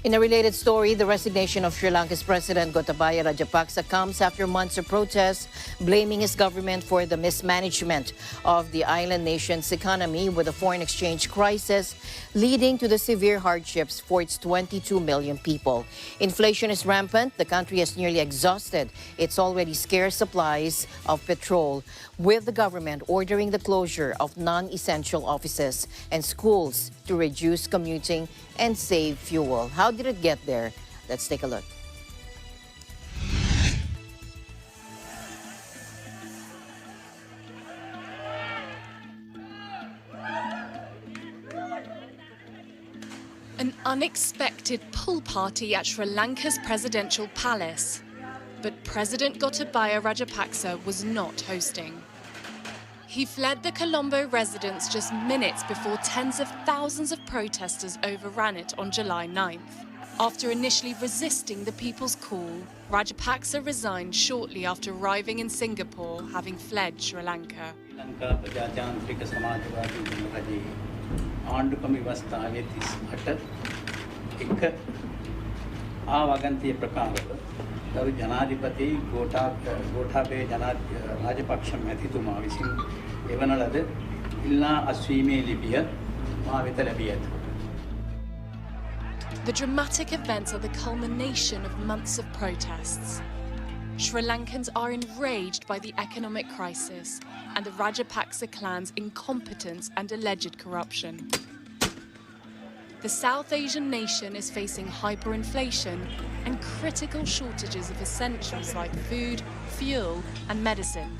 In a related story, the resignation of Sri Lanka's President Gotabaya Rajapaksa comes after months of protests blaming his government for the mismanagement of the island nation's economy, with a foreign exchange crisis leading to the severe hardships for its 22 million people. Inflation is rampant. The country has nearly exhausted its already scarce supplies of petrol, with the government ordering the closure of non-essential offices and schools to reduce commuting and save fuel. How did it get there? Let's take a look. An unexpected pool party at Sri Lanka's presidential palace. But President Gotabaya Rajapaksa was not hosting. He fled the Colombo residence just minutes before tens of thousands of protesters overran it on July 9th. After initially resisting the people's call, Rajapaksa resigned shortly after arriving in Singapore, having fled Sri Lanka. ගරු ජනාධිපති ගෝඨාභය රාජපක්ෂ මැතිතුමා විසින් එවන ලද ඉල්ලා අස්වීමේ ලිපිය මා වෙත ලැබී ඇත. The dramatic events are the culmination of months of protests. Sri Lankans are enraged by the economic crisis and the Rajapaksa clan's incompetence and alleged corruption. The South Asian nation is facing hyperinflation and critical shortages of essentials like food, fuel, and medicine.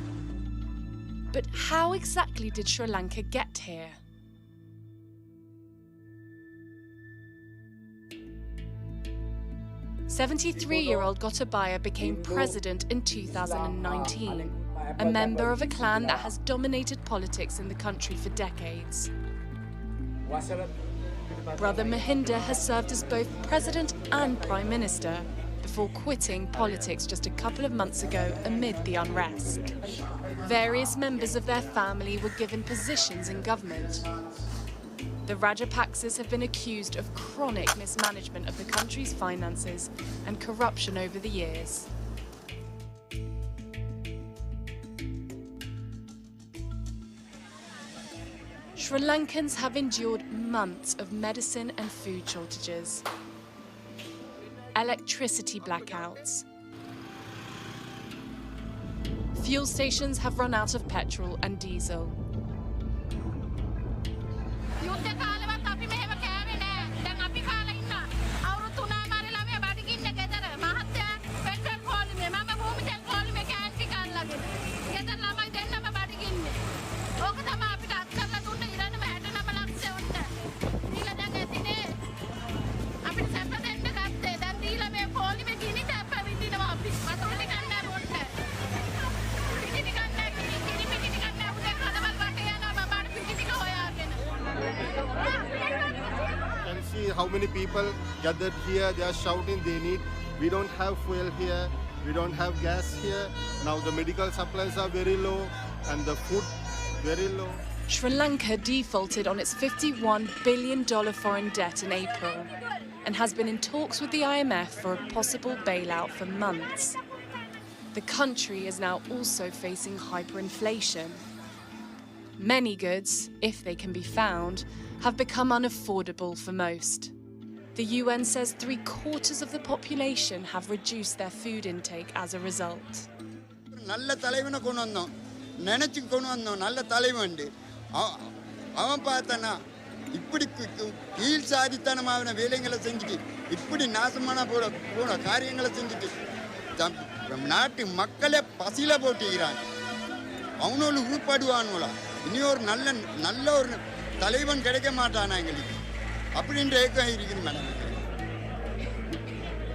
But how exactly did Sri Lanka get here? '73-year-old Gotabaya became president in 2019, a member of a clan that has dominated politics in the country for decades. Brother Mahinda has served as both president and prime minister before quitting politics just a couple of months ago amid the unrest. Various members of their family were given positions in government. The Rajapaksas have been accused of chronic mismanagement of the country's finances and corruption over the years. Sri Lankans have endured months of medicine and food shortages, electricity blackouts, fuel stations have run out of petrol and diesel. See how many people gathered here. They are shouting we don't have fuel here, we don't have gas here. Now the medical supplies are very low and the food very low. Sri Lanka defaulted on its $51 billion foreign debt in April and has been in talks with the IMF for a possible bailout for months. The country is now also facing hyperinflation. Many goods, if they can be found, have become unaffordable for most. The UN says 3/4 of the population have reduced their food intake as a result. நல்ல தலைவனை கொண்டு வந்தோம், நினைச்சு கொண்டு வந்தோம், நல்ல தலைவன். அவன் பார்த்தானா இப்படி கீழ் சாதித்தனமான வேலைகளை செஞ்சுட்டு, இப்படி நாசமான போன காரியங்களை செஞ்சுட்டு நாட்டு மக்களே பசியில போட்டுக்கிறான். அவனோடு ஊப்பாடுவானுங்களா? இனி ஒரு நல்ல ஒரு தலைவன் கிடைக்க மாட்டானா எங்களுக்கு அப்படின்ற ஏக்கம் இருக்குது மேடம்.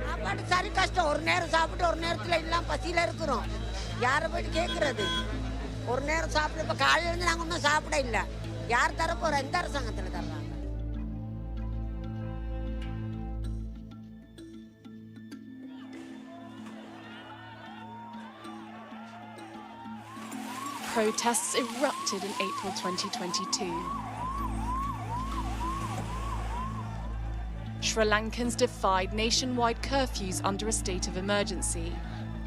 சாப்பாடு சரி கஷ்டம். ஒரு நேரம் சாப்பிட்டு ஒரு நேரத்தில் எல்லாம் பசியில் இருக்கிறோம். யாரை போயிட்டு கேட்குறது? ஒரு நேரம் சாப்பிட இப்போ காலையிலேருந்து நாங்கள் ஒன்றும் சாப்பிட இல்லை. யார் தர போகிறோம்? எந்த அரசாங்கத்தில் தர்றாங்க? Protests erupted in April 2022. Sri Lankans defied nationwide curfews under a state of emergency.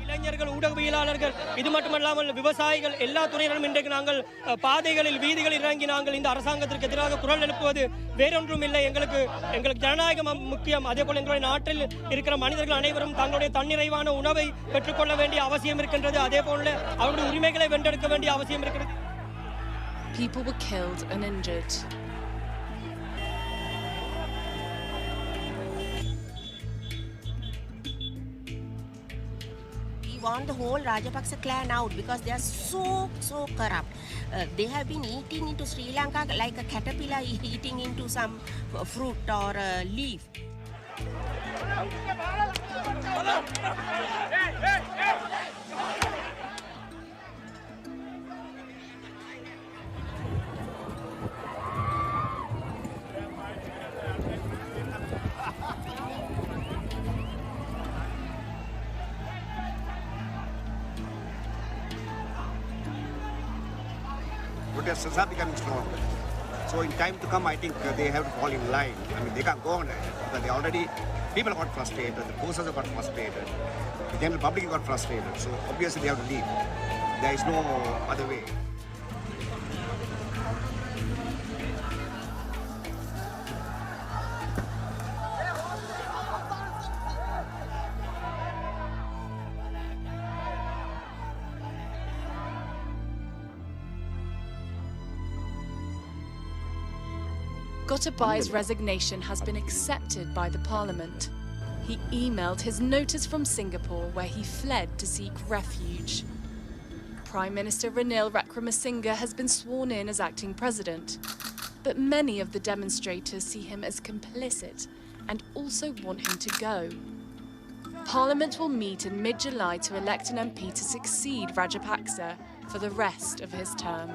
இளைஞர்கள் ஊடகவியலாளர்கள் இது மட்டுமல்லாமல் விவசாயிகள் எல்லா துறையினரும் இன்றைக்கு நாங்கள் பாதைகளில் வீதிகளில் இறங்கி நாங்கள் இந்த அரசாங்கத்திற்கு எதிராக குரல் எழுப்புவது வேறொன்றும் இல்லை. எங்களுக்கு ஜனநாயகம் முக்கியம். அதே போல எங்களுடைய நாட்டில் இருக்கிற மனிதர்கள் அனைவரும் தங்களுடைய தன்னிறைவான உணவை பெற்றுக்கொள்ள வேண்டிய அவசியம் இருக்கின்றது. அதே போல அவருடைய உரிமைகளை வென்றெடுக்க வேண்டிய அவசியம் இருக்கிறது. People were killed and injured. Want the whole Rajapaksa clan out because they are so corrupt. They have been eating into Sri Lanka like a caterpillar eating into some fruit or a leaf. Protests are becoming stronger. So in time to come, I think they have to fall in line. I mean, they can't go on because they already, people got frustrated, the forces have got frustrated, the general public got frustrated. So obviously they have to leave. There is no other way. Gotabaya's resignation has been accepted by the parliament. He emailed his notice from Singapore where he fled to seek refuge. Prime Minister Ranil Wickremesinghe has been sworn in as acting president, but many of the demonstrators see him as complicit and also want him to go. Parliament will meet in mid-July to elect an MP to succeed Rajapaksa for the rest of his term.